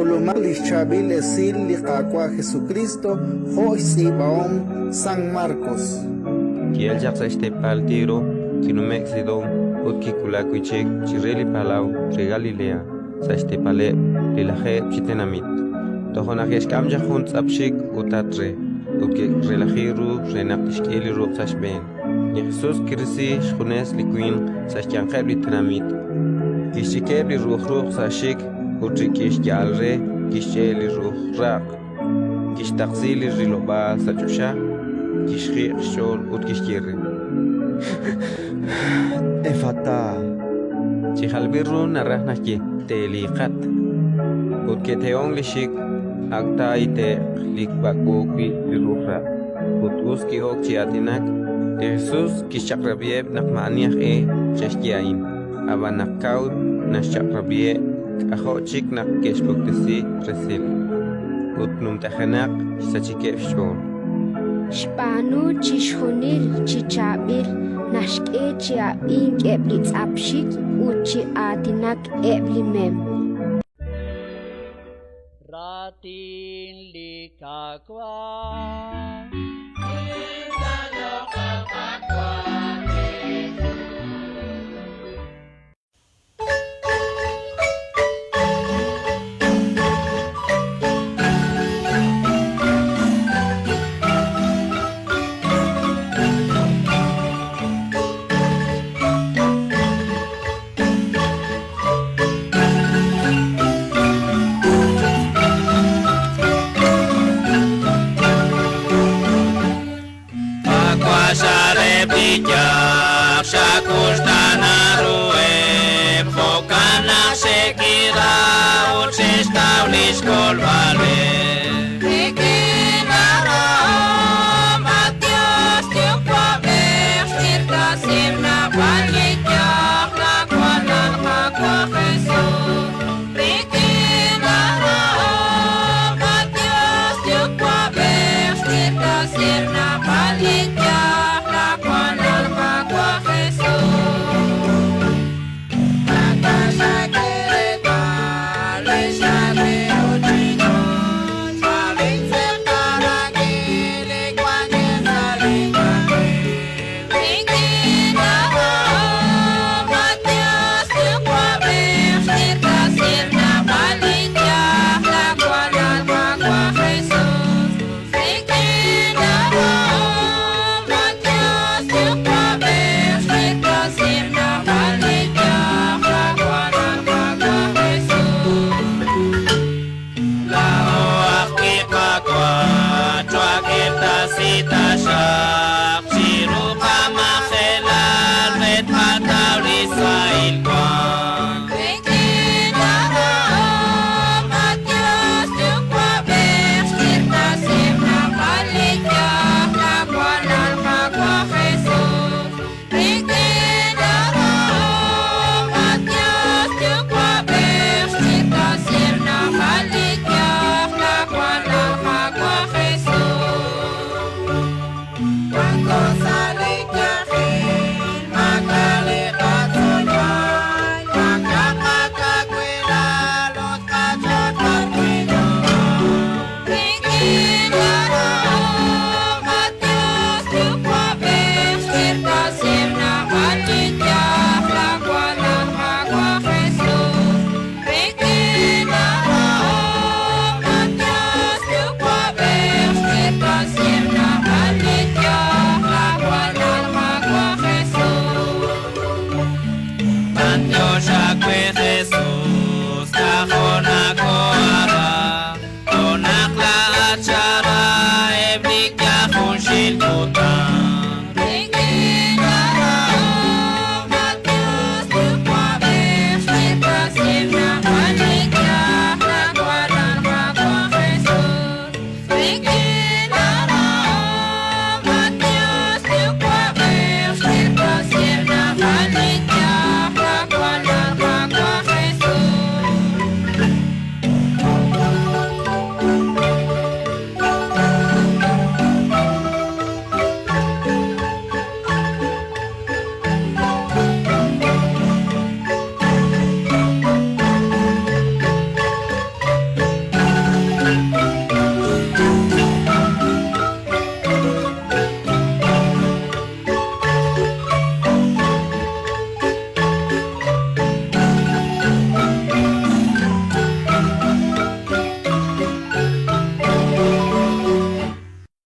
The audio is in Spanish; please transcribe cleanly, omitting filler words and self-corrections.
Ulumal Chabil Esil Liqaqua Jesucristo, Jois Ibaom, San Marcos. Kiel jaksa este paltiro, kinumexidom, utkikulakuichek, chireli palau, regalilea, sa este pale, lilaje chitenamit. Tohonakesh kamja hunt apshik utatre, utke relajiru, renaptishkeli ruxashben. Jesus kirisi, shkunes likuin, sashkianqeb litinamit. Kishikeb li ruh sashik, utrikish yalre, kisheli ruh raq. Kishtaqzili riloba sachusha, kishri shol utkishkiri. Efata. Chihalbiru narahnaski teliqat. Utketeon lishik akta ite likbakukwi liruhra. Utuski okchi atinak. Jesus kishakrabieb nakmaniach chashkiain. Abanakaud nashchakrabie ahochik nak keshbuktesi resil. Utnum tahanak sachikeb shon. Shpanu chishunir chichabir nashke chiabin keblitz apshik uchi atinak eblimem. Ratin likakwa Colva